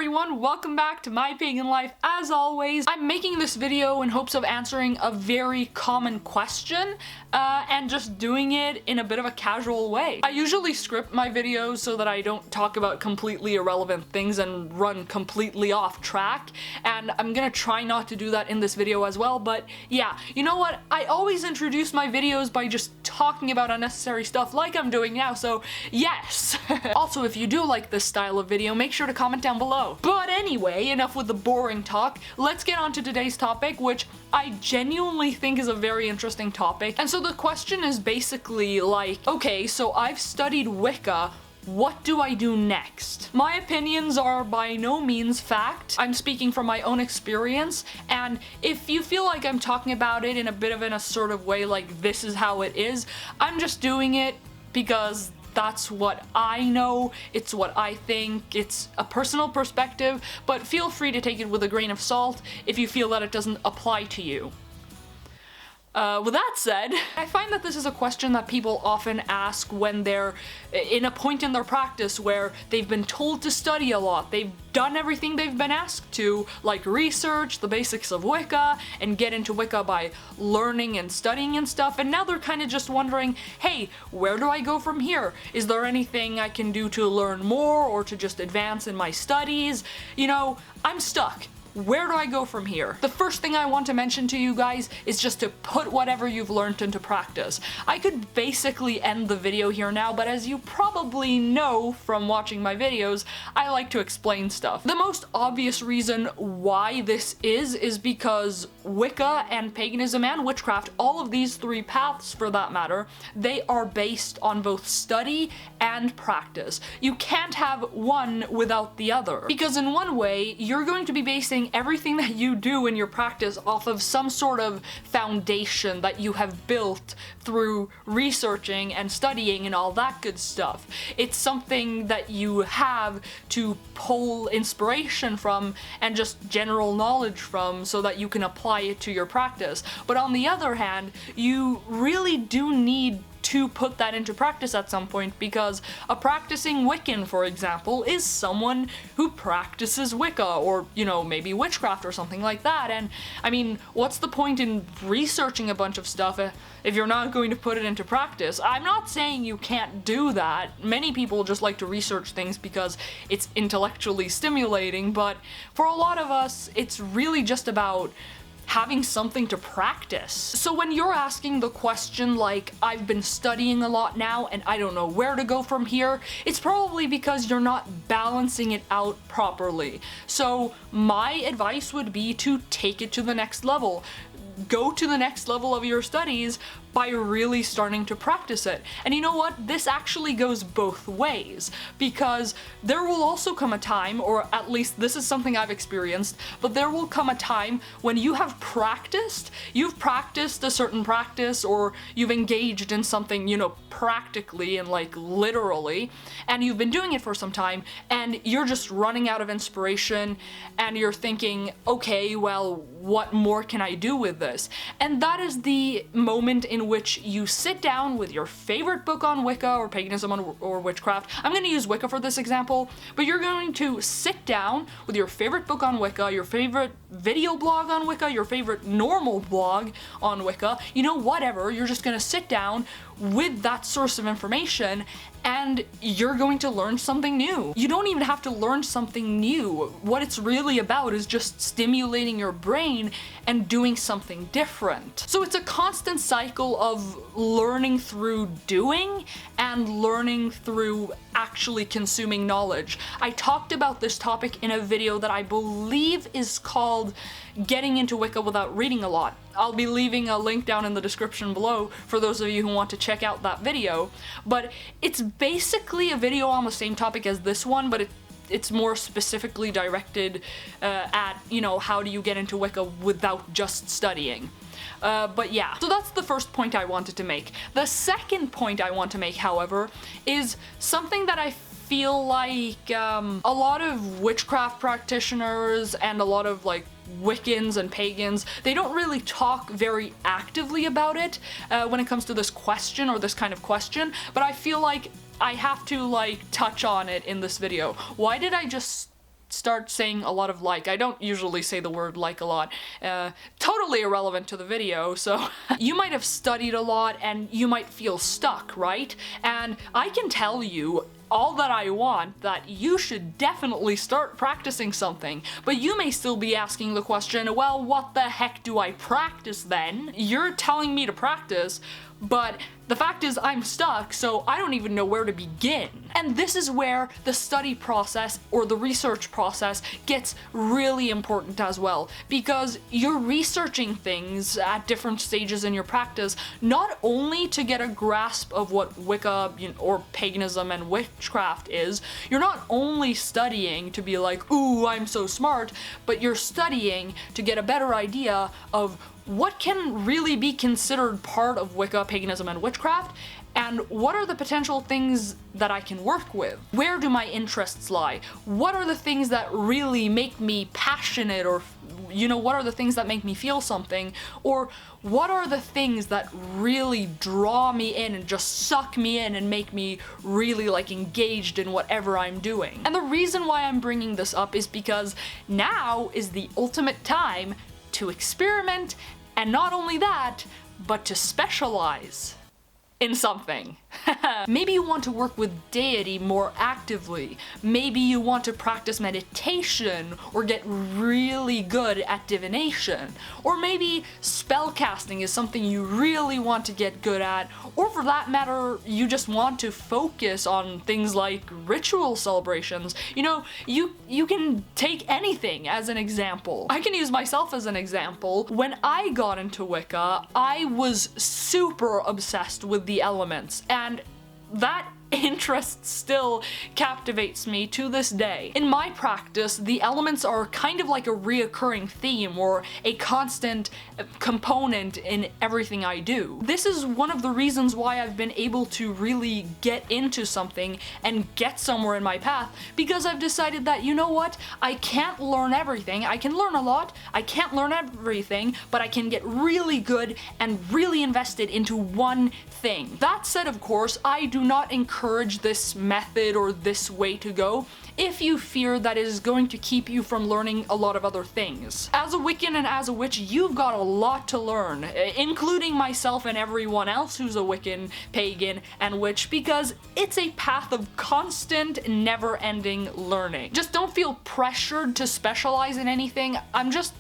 everyone, welcome back to My Pagan Life. As always, I'm making this video in hopes of answering a very common question and just doing it in a bit of a casual way. I usually script my videos so that I don't talk about completely irrelevant things and run completely off track, and I'm gonna try not to do that in this video as well, but yeah, you know what? I always introduce my videos by just talking about unnecessary stuff like I'm doing now, so yes! Also, if you do like this style of video, make sure to comment down below. But anyway, enough with the boring talk, let's get on to today's topic, which I genuinely think is a very interesting topic. And so the question is basically like, okay, so I've studied Wicca, what do I do next? My opinions are by no means fact. I'm speaking from my own experience, and if you feel like I'm talking about it in a bit of an assertive way, like this is how it is, I'm just doing it because that's what I know, it's what I think, it's a personal perspective, but feel free to take it with a grain of salt if you feel that it doesn't apply to you. With that said, I find that this is a question that people often ask when they're in a point in their practice where they've been told to study a lot, they've done everything they've been asked to, like research the basics of Wicca and get into Wicca by learning and studying and stuff, and now they're kind of just wondering, hey, where do I go from here? Is there anything I can do to learn more or to just advance in my studies? You know, I'm stuck. Where do I go from here? The first thing I want to mention to you guys is just to put whatever you've learned into practice. I could basically end the video here now, but as you probably know from watching my videos, I like to explain stuff. The most obvious reason why this is because Wicca and paganism and witchcraft, all of these three paths for that matter, they are based on both study and practice. You can't have one without the other. Because in one way, you're going to be basing everything that you do in your practice off of some sort of foundation that you have built through researching and studying and all that good stuff. It's something that you have to pull inspiration from and just general knowledge from so that you can apply it to your practice. But on the other hand, you really do need to put that into practice at some point, because a practicing Wiccan, for example, is someone who practices Wicca, or, you know, maybe witchcraft or something like that. And I mean, what's the point in researching a bunch of stuff if you're not going to put it into practice? I'm not saying you can't do that. Many people just like to research things because it's intellectually stimulating, but for a lot of us, it's really just about having something to practice. So when you're asking the question like, I've been studying a lot now and I don't know where to go from here, it's probably because you're not balancing it out properly. So my advice would be to take it to the next level. Go to the next level of your studies by really starting to practice it. And you know what? This actually goes both ways, because there will also come a time, or at least this is something I've experienced, but there will come a time when you have you've practiced a certain practice, or you've engaged in something, you know, practically and like literally, and you've been doing it for some time, and you're just running out of inspiration, and you're thinking, okay, well, what more can I do with this? And that is the moment in which you sit down with your favorite book on Wicca or paganism or witchcraft. I'm going to use Wicca for this example, but you're going to sit down with your favorite book on Wicca, your favorite video blog on Wicca, your favorite normal blog on Wicca, you know, whatever. You're just going to sit down with that source of information and you're going to learn something new. You don't even have to learn something new. What it's really about is just stimulating your brain and doing something different. So it's a constant cycle of learning through doing and learning through actually consuming knowledge. I talked about this topic in a video that I believe is called Getting into Wicca Without Reading a Lot. I'll be leaving a link down in the description below for those of you who want to check out that video, but it's basically a video on the same topic as this one, but it's more specifically directed at, you know, how do you get into Wicca without just studying. But yeah, so that's the first point I wanted to make. The second point I want to make, however, is something that I feel like a lot of witchcraft practitioners and a lot of like Wiccans and pagans, they don't really talk very actively about it when it comes to this question or this kind of question, but I feel like I have to like touch on it in this video. Why did I just start saying a lot of like. I don't usually say the word like a lot. Totally irrelevant to the video, so you might have studied a lot and you might feel stuck, right? And I can tell you all that I want that you should definitely start practicing something, but you may still be asking the question, well, what the heck do I practice then? You're telling me to practice, but the fact is I'm stuck, so I don't even know where to begin. And this is where the study process or the research process gets really important as well, because you're researching things at different stages in your practice, not only to get a grasp of what Wicca or paganism and witchcraft is. You're not only studying to be like, ooh, I'm so smart, but you're studying to get a better idea of what can really be considered part of Wicca, paganism, and witchcraft, and what are the potential things that I can work with? Where do my interests lie? What are the things that really make me passionate, or, you know, what are the things that make me feel something? Or what are the things that really draw me in and just suck me in and make me really like engaged in whatever I'm doing? And the reason why I'm bringing this up is because now is the ultimate time to experiment, and not only that, but to specialize in something. Maybe you want to work with deity more actively. Maybe you want to practice meditation or get really good at divination. Or maybe spellcasting is something you really want to get good at. Or for that matter, you just want to focus on things like ritual celebrations. You know, you can take anything as an example. I can use myself as an example. When I got into Wicca, I was super obsessed with the elements, and that interest still captivates me to this day. In my practice, the elements are kind of like a reoccurring theme or a constant component in everything I do. This is one of the reasons why I've been able to really get into something and get somewhere in my path, because I've decided that, you know what, I can't learn everything. I can learn a lot, I can't learn everything, but I can get really good and really invested into one thing. That said, of course, I do not encourage this method or this way to go if you fear that it is going to keep you from learning a lot of other things. As a Wiccan and as a witch, you've got a lot to learn, including myself and everyone else who's a Wiccan, pagan, and witch, because it's a path of constant, never-ending learning. Just don't feel pressured to specialize in anything. I'm just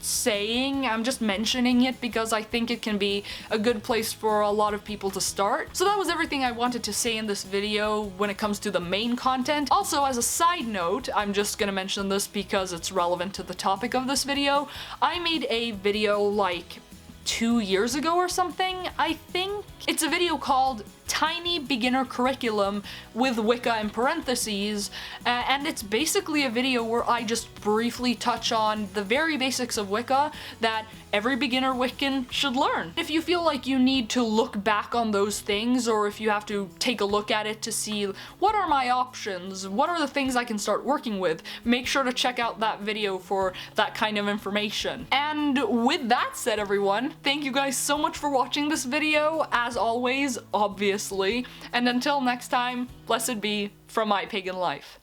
mentioning it because I think it can be a good place for a lot of people to start. So that was everything I wanted to say in this video when it comes to the main content. Also, as a side note, I'm just gonna mention this because it's relevant to the topic of this video. I made a video like 2 years ago or something, I think. It's a video called Tiny Beginner Curriculum with Wicca in parentheses, and it's basically a video where I just briefly touch on the very basics of Wicca that every beginner Wiccan should learn. If you feel like you need to look back on those things, or if you have to take a look at it to see what are my options, what are the things I can start working with, make sure to check out that video for that kind of information. And with that said, everyone, thank you guys so much for watching this video, as always, obviously, and until next time, blessed be from my pagan life.